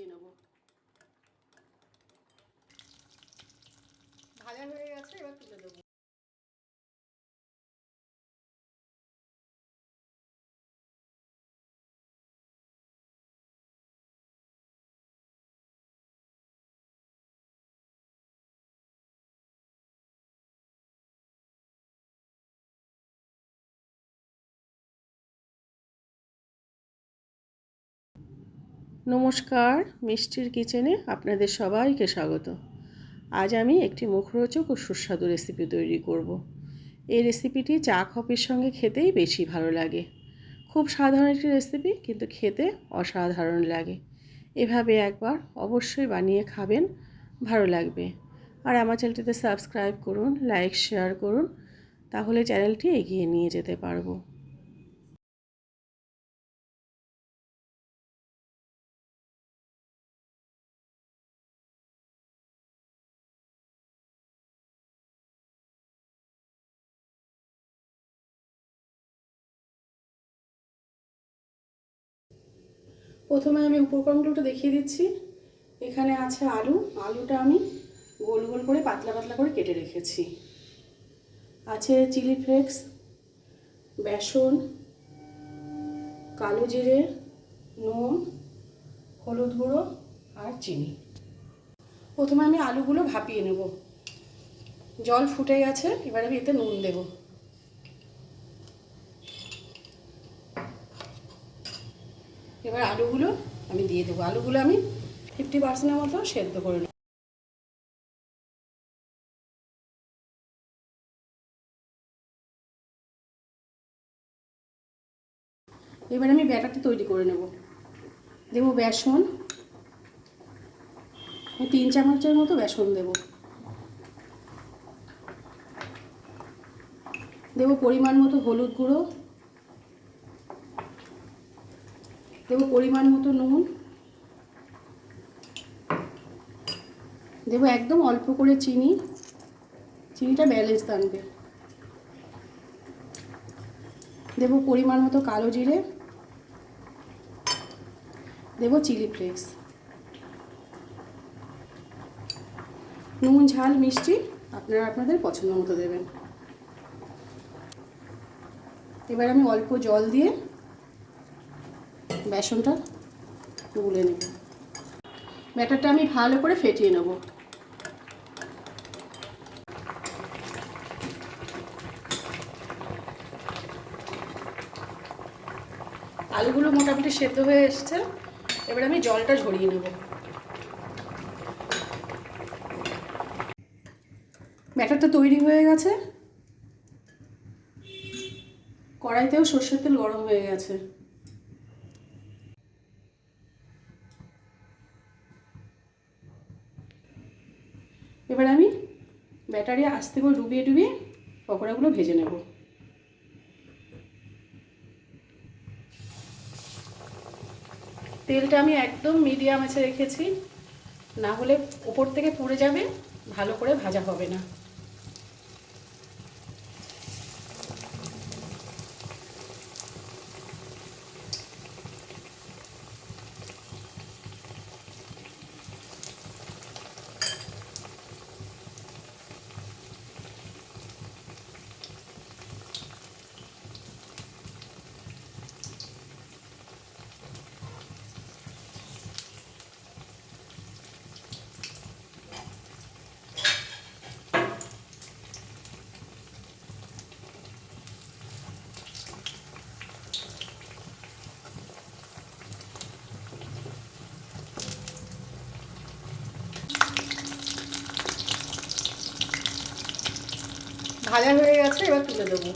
ফেটিয়ে নেব। ভাজা হয়ে গেছে, এবার তুলে দেবো। নমস্কার, মিষ্টির কিচেনে আপনাদের সবাইকে স্বাগত। আজ আমি একটি মুখরোচক ও সুস্বাদু রেসিপি তৈরি করব। এই রেসিপিটি চা কফির সঙ্গে খেতেই বেশি ভালো লাগে। খুব সাধারণ একটি রেসিপি, কিন্তু খেতে অসাধারণ লাগে। এভাবে একবার অবশ্যই বানিয়ে খাবেন, ভালো লাগবে। আর আমার চ্যানেলটিতে সাবস্ক্রাইব করুন, লাইক শেয়ার করুন, তাহলে চ্যানেলটি এগিয়ে নিয়ে যেতে পারবো। প্রথমে আমি উপকরণগুলো একটু দেখিয়ে দিচ্ছি। এখানে আছে আলু। আলুটা আমি গোল গোল করে পাতলা পাতলা করে কেটে রেখেছি। আছে চিলি ফ্লেক্স, বেসন, কালো জিরে, নুন, হলুদ গুঁড়ো আর চিনি। প্রথমে আমি আলুগুলো ভাপিয়ে নেব। জল ফুটে গেছে, এবার আমি এতে নুন দেব। এবার আলুগুলো আমি দিয়ে দেবো। আলুগুলো আমি 50% মতো সেদ্ধ করে নেব। এবার আমি ব্যাটারটা তৈরি করে নেব। দেব বেসন, 3 চামচের মতো বেসন দেব। দেব পরিমাণ মতো হলুদ গুঁড়ো, দেব পরিমাণ মতো নুন, দেব একদম অল্প করে চিনি। চিনিটা ব্যালেন্স আনবে। দেব পরিমাণ মতো কালো জিরে, দেব চিলি ফ্লেক্স। নুন ঝাল মিষ্টি আপনারা আপনাদের পছন্দ মতো দেবেন। এবার আমি অল্প জল দিয়ে বেসনটা গুলে নেব। ব্যাটারটা আমি ভালো করে ফেটিয়ে নেব। আলুগুলো মোটামুটি সেদ্ধ হয়ে এসেছে, এবার আমি জলটা ঝরিয়ে নেব। ব্যাটারটা তৈরি হয়ে গেছে। কড়াইতেও সর্ষের তেল গরম হয়ে গেছে। এবার আমি ব্যাটারে আস্তে করে ডুবিয়ে ডুবিয়ে পকোড়াগুলো ভেজে নেব। তেলটা আমি একদম মিডিয়াম আঁচে রেখেছি, না হলে ওপর থেকে পুড়ে যাবে, ভালো করে ভাজা হবে না। ভাজা হয়ে গেছে, এবার তুলে দেবো।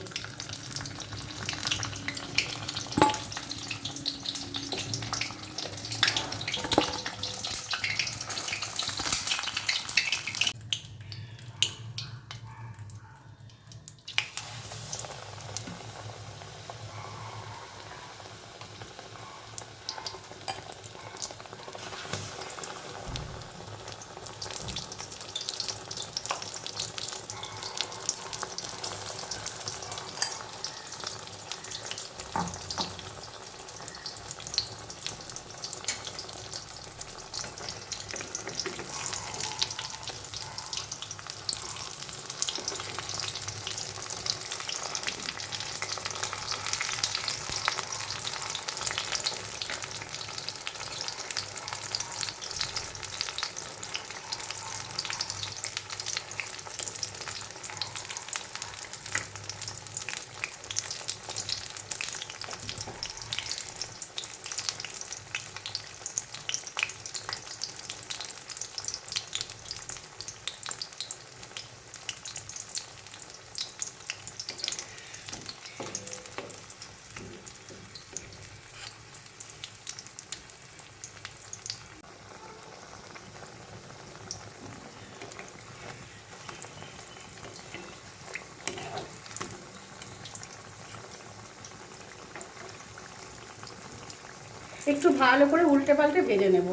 একটু ভালো করে উল্টে পাল্টে ভেজে নেব,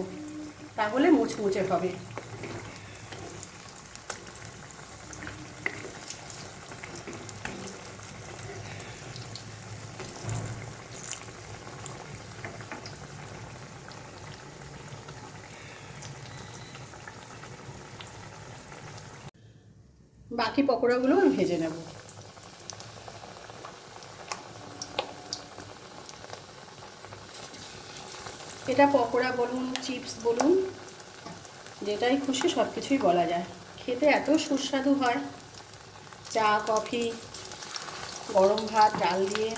তাহলে মুচমুচে হবে। বাকি পকোড়াগুলো আমি ভেজে নেব। এটা পকোড়া বলুন, চিপস বলুন, যেটাই খুশি সব কিছুই বলা যায়। খেতে এত সুস্বাদু হয়, চা, কফি, গরম ভাত, ডাল দিয়ে।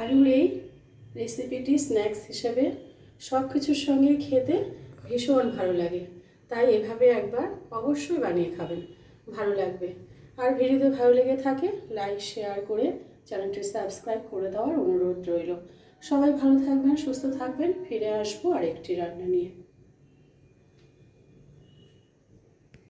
আলুর এই রেসিপিটি স্ন্যাক্স হিসেবে সব কিছুর সঙ্গে খেতে ভীষণ ভালো লাগে, তাই এভাবে একবার অবশ্যই বানিয়ে খাবেন, ভালো লাগবে। আর ভিডিওতে ভালো লেগে থাকে লাইক শেয়ার করে চ্যানেলটি সাবস্ক্রাইব করে দেওয়ার অনুরোধ রইল। সবাই ভালো থাকবেন, সুস্থ থাকবেন। ফিরে আসবো আরেকটি রান্না নিয়ে।